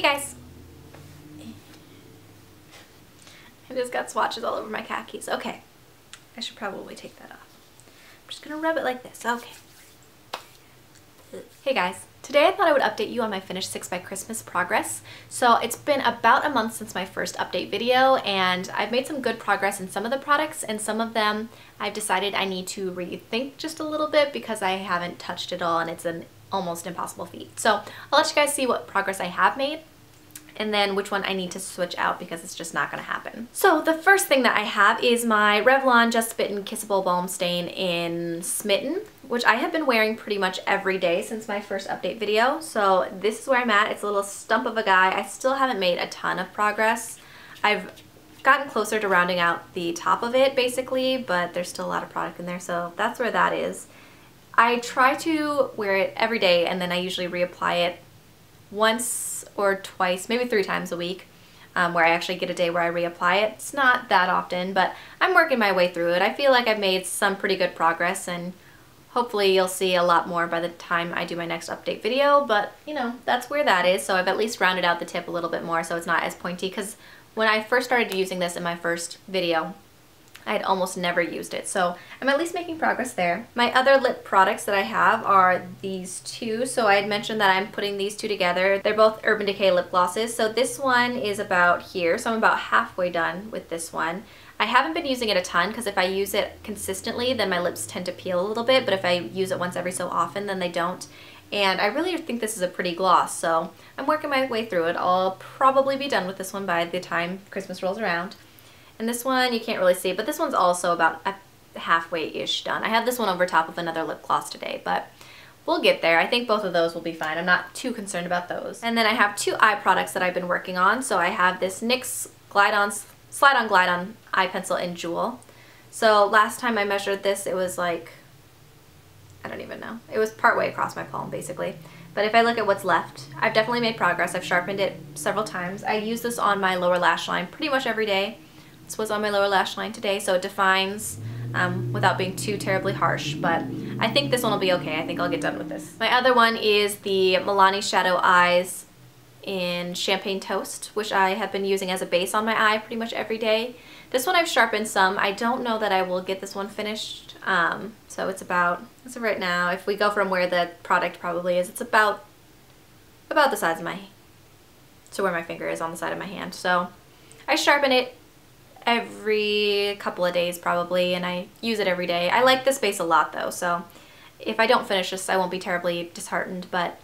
Hey guys! I just got swatches all over my khakis. Okay, I should probably take that off. I'm just gonna rub it like this. Okay. Hey guys, today I thought I would update you on my finished 6 by Christmas progress. So it's been about a month since my first update video, and I've made some good progress in some of the products, and some of them I've decided I need to rethink just a little bit because I haven't touched it all and it's an almost impossible feat. So I'll let you guys see what progress I have made and then which one I need to switch out because it's just not going to happen. So the first thing that I have is my Revlon Just Bitten Kissable Balm Stain in Smitten, which I have been wearing pretty much every day since my first update video. So this is where I'm at. It's a little stump of a guy. I still haven't made a ton of progress. I've gotten closer to rounding out the top of it basically, but there's still a lot of product in there, so that's where that is. I try to wear it every day and then I usually reapply it once or twice, maybe 3 times a week, where I actually get a day where I reapply it. It's not that often, but I'm working my way through it. I feel like I've made some pretty good progress, and hopefully you'll see a lot more by the time I do my next update video, but you know, that's where that is. So I've at least rounded out the tip a little bit more so it's not as pointy, because when I first started using this in my first video, I had almost never used it, so I'm at least making progress there. My other lip products that I have are these two. So I had mentioned that I'm putting these two together. They're both Urban Decay lip glosses. So this one is about here, so I'm about halfway done with this one. I haven't been using it a ton because if I use it consistently, then my lips tend to peel a little bit, but if I use it once every so often, then they don't. And I really think this is a pretty gloss, so I'm working my way through it. I'll probably be done with this one by the time Christmas rolls around. And this one you can't really see, but this one's also about halfway-ish done. I have this one over top of another lip gloss today, but we'll get there. I think both of those will be fine. I'm not too concerned about those. And then I have 2 eye products that I've been working on. So I have this NYX Slide On Glide On eye pencil in Jewel. So last time I measured this, it was like, I don't even know. It was partway across my palm, basically. But if I look at what's left, I've definitely made progress. I've sharpened it several times. I use this on my lower lash line pretty much every day. This was on my lower lash line today, so it defines without being too terribly harsh, but I think this one will be okay. I think I'll get done with this. My other one is the Milani Shadow Eyes in Champagne Toast, which I have been using as a base on my eye pretty much every day. This one I've sharpened some. I don't know that I will get this one finished, so it's about, as of right now, if we go from where the product probably is, it's about the size of my, so where my finger is on the side of my hand. So I sharpen it every couple of days probably, and I use it every day. I like this base a lot though, so if I don't finish this I won't be terribly disheartened, but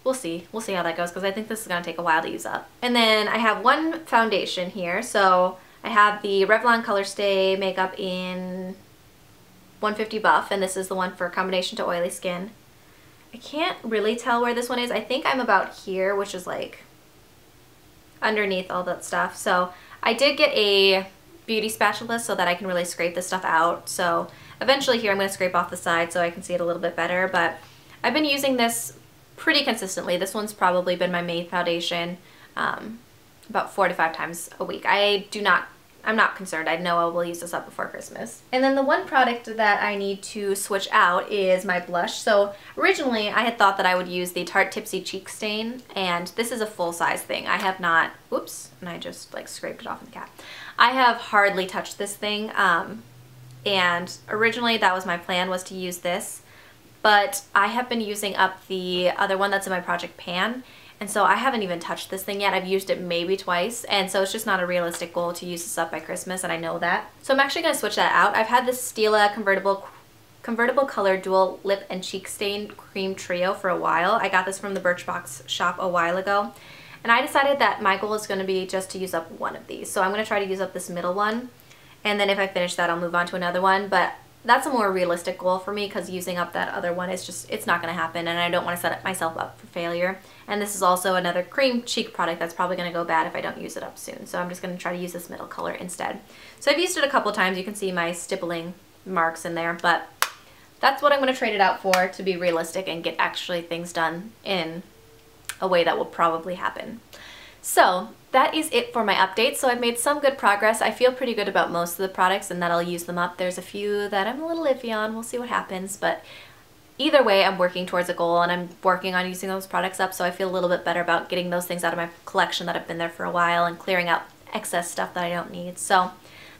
we'll see. We'll see how that goes because I think this is going to take a while to use up. And then I have one foundation here. So I have the Revlon Colorstay makeup in 150 Buff, and this is the one for combination to oily skin. I can't really tell where this one is. I think I'm about here, which is like underneath all that stuff. So I did get a beauty spatula so that I can really scrape this stuff out. So eventually here I'm going to scrape off the side so I can see it a little bit better. But I've been using this pretty consistently. This one's probably been my main foundation about 4 to 5 times a week. I'm not concerned. I know I will use this up before Christmas. And then the one product that I need to switch out is my blush. So originally I had thought that I would use the Tarte Tipsy Cheek Stain, and this is a full-size thing. I have not, whoops, and I just like scraped it off in the cap. I have hardly touched this thing, and originally that was my plan, was to use this, but I have been using up the other one that's in my Project Pan, and so I haven't even touched this thing yet. I've used it maybe twice, and so it's just not a realistic goal to use this up by Christmas, and I know that. So I'm actually going to switch that out. I've had this Stila Convertible Color Dual Lip and Cheek Stain Cream Trio for a while. I got this from the Birchbox shop a while ago, and I decided that my goal is going to be just to use up one of these. So I'm going to try to use up this middle one, and then if I finish that I'll move on to another one, but that's a more realistic goal for me because using up that other one is just, it's not going to happen, and I don't want to set myself up for failure. And this is also another cream cheek product that's probably going to go bad if I don't use it up soon. So I'm just going to try to use this middle color instead. So I've used it a couple times. You can see my stippling marks in there, but that's what I'm going to trade it out for, to be realistic and get actually things done in a way that will probably happen. So that is it for my update. So I've made some good progress. I feel pretty good about most of the products and that I'll use them up. There's a few that I'm a little iffy on. We'll see what happens, but either way, I'm working towards a goal and I'm working on using those products up, so I feel a little bit better about getting those things out of my collection that have been there for a while and clearing out excess stuff that I don't need. So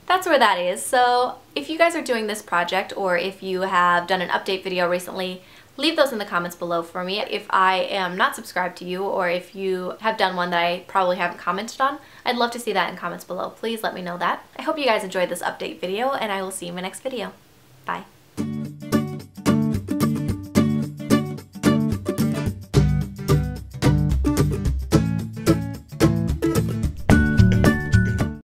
that's where that is. So if you guys are doing this project, or if you have done an update video recently, leave those in the comments below for me. If I am not subscribed to you, or if you have done one that I probably haven't commented on, I'd love to see that in comments below. Please let me know that. I hope you guys enjoyed this update video, and I will see you in my next video. Bye.